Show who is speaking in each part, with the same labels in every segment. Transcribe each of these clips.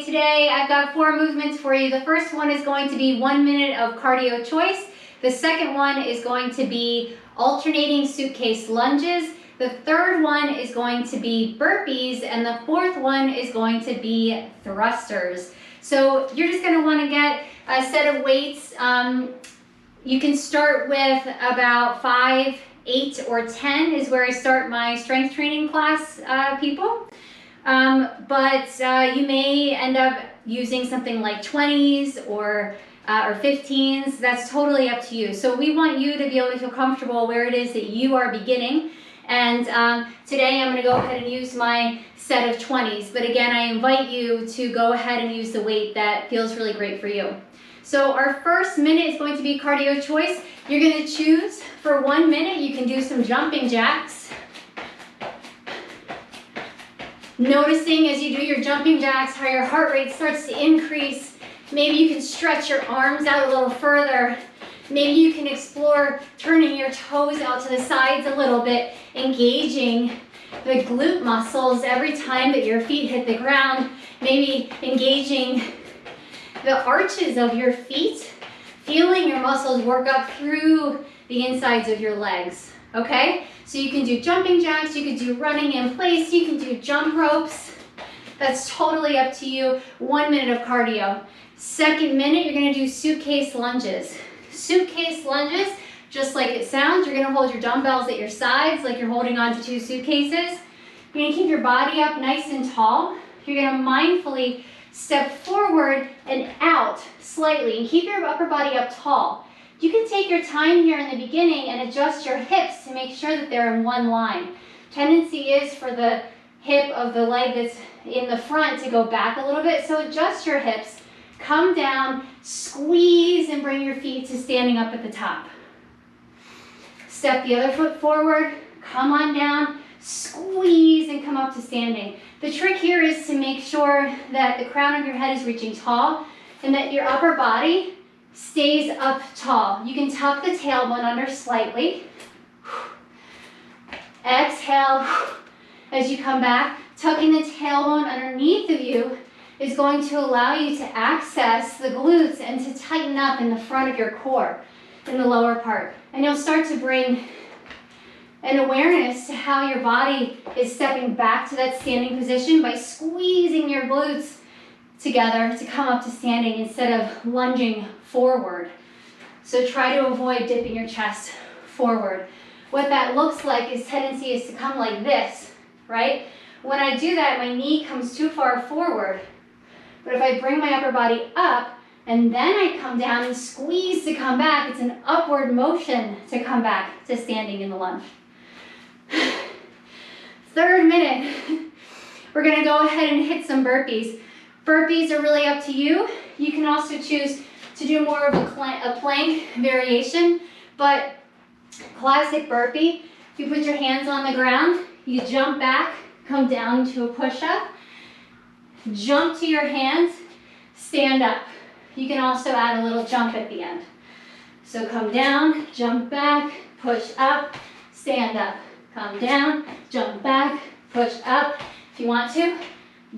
Speaker 1: Today I've got 4 movements for you. The first one is going to be 1 minute of cardio choice. The second one is going to be alternating suitcase lunges. The third one is going to be burpees, and the fourth one is going to be thrusters. So you're just going to want to get a set of weights. You can start with about 5, 8, or 10 is where I start my strength training class people. But you may end up using something like 20s or 15s. That's totally up to you. So we want you to be able to feel comfortable where it is that you are beginning. And today I'm going to go ahead and use my set of 20s. But again, I invite you to go ahead and use the weight that feels really great for you. So our first minute is going to be cardio choice. You're going to choose for 1 minute. You can do some jumping jacks. Noticing as you do your jumping jacks how your heart rate starts to increase. Maybe you can stretch your arms out a little further. Maybe you can explore turning your toes out to the sides a little bit, engaging the glute muscles every time that your feet hit the ground. Maybe engaging the arches of your feet, feeling your muscles work up through the insides of your legs. Okay, so you can do jumping jacks, you can do running in place, you can do jump ropes. That's totally up to you. 1 minute of cardio. Second minute, you're gonna do suitcase lunges. Suitcase lunges, just like it sounds, you're gonna hold your dumbbells at your sides like you're holding on to 2 suitcases. You're gonna keep your body up nice and tall. You're gonna mindfully step forward and out slightly and keep your upper body up tall. You can take your time here in the beginning and adjust your hips to make sure that they're in one line. Tendency is for the hip of the leg that's in the front to go back a little bit, so adjust your hips, come down, squeeze, and bring your feet to standing up at the top. Step the other foot forward, come on down, squeeze, and come up to standing. The trick here is to make sure that the crown of your head is reaching tall and that your upper body stays up tall. You can tuck the tailbone under slightly. Exhale as you come back. Tucking the tailbone underneath of you is going to allow you to access the glutes and to tighten up in the front of your core, in the lower part. And you'll start to bring an awareness to how your body is stepping back to that standing position by squeezing your glutes together to come up to standing instead of lunging forward. So try to avoid dipping your chest forward. What that looks like is tendency is to come like this, right? When I do that, my knee comes too far forward. But if I bring my upper body up and then I come down and squeeze to come back, it's an upward motion to come back to standing in the lunge. Third minute, we're gonna go ahead and hit some burpees. Burpees are really up to you. You can also choose to do more of a plank variation, but classic burpee, you put your hands on the ground, you jump back, come down to a push-up, jump to your hands, stand up. You can also add a little jump at the end. So come down, jump back, push up, stand up. Come down, jump back, push up. If you want to,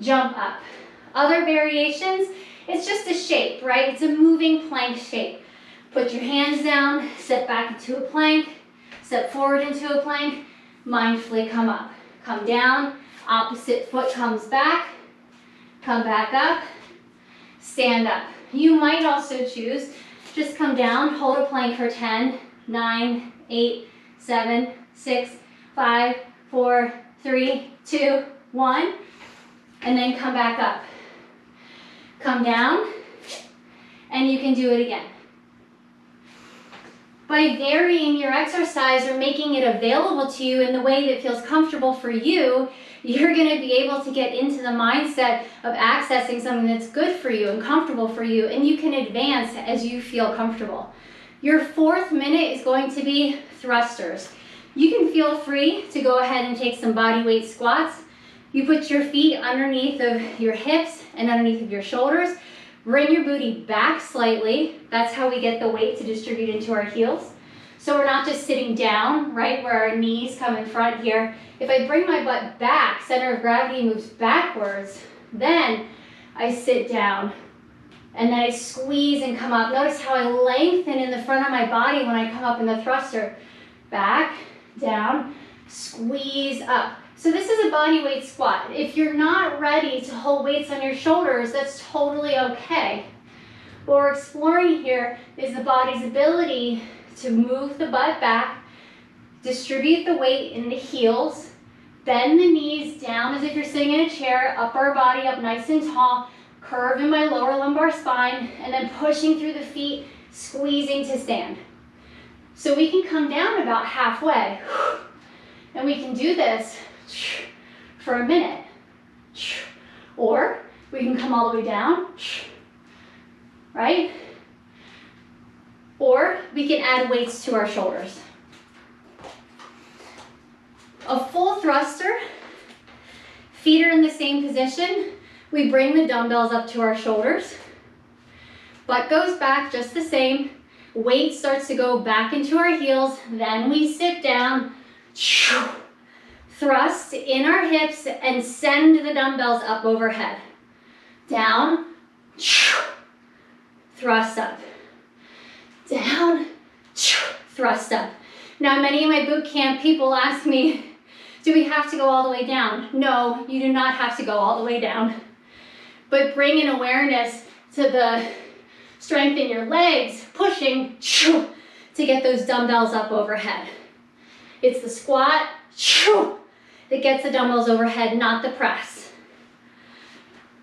Speaker 1: jump up. Other variations, it's just a shape, right? It's a moving plank shape. Put your hands down, step back into a plank, step forward into a plank, mindfully come up. Come down, opposite foot comes back, come back up, stand up. You might also choose, just come down, hold a plank for 10, 9, 8, 7, 6, 5, 4, 3, 2, 1, and then come back up. Come down, and you can do it again. By varying your exercise or making it available to you in the way that feels comfortable for you, you're going to be able to get into the mindset of accessing something that's good for you and comfortable for you, and you can advance as you feel comfortable. Your fourth minute is going to be thrusters. You can feel free to go ahead and take some body weight squats. You put your feet underneath of your hips and underneath of your shoulders. Bring your booty back slightly. That's how we get the weight to distribute into our heels. So we're not just sitting down, right, where our knees come in front here. If I bring my butt back, center of gravity moves backwards, then I sit down, and then I squeeze and come up. Notice how I lengthen in the front of my body when I come up in the thruster. Back, down, squeeze up. So this is a body weight squat. If you're not ready to hold weights on your shoulders, that's totally okay. What we're exploring here is the body's ability to move the butt back, distribute the weight in the heels, bend the knees down as if you're sitting in a chair, upper body up nice and tall, curve in my lower lumbar spine, and then pushing through the feet, squeezing to stand. So we can come down about halfway, and we can do this for a minute. Or we can come all the way down, right? Or we can add weights to our shoulders. A full thruster, feet are in the same position. We bring the dumbbells up to our shoulders. Butt goes back just the same. Weight starts to go back into our heels. Then we sit down, thrust in our hips, and send the dumbbells up overhead. Down, thrust up. Down, thrust up. Now, many of my boot camp people ask me, do we have to go all the way down? No, you do not have to go all the way down. But bring an awareness to the strength in your legs, pushing to get those dumbbells up overhead. It's the squat that gets the dumbbells overhead, not the press.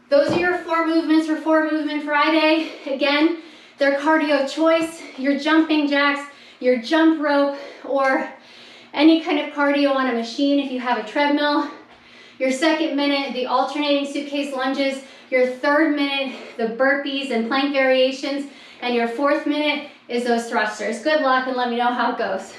Speaker 1: Those are your 4 movements for 4 Movement Friday. Again, they're cardio of choice. Your jumping jacks, your jump rope, or any kind of cardio on a machine if you have a treadmill. Your 2nd minute, the alternating suitcase lunges. Your 3rd minute, the burpees and plank variations. And your 4th minute is those thrusters. Good luck and let me know how it goes.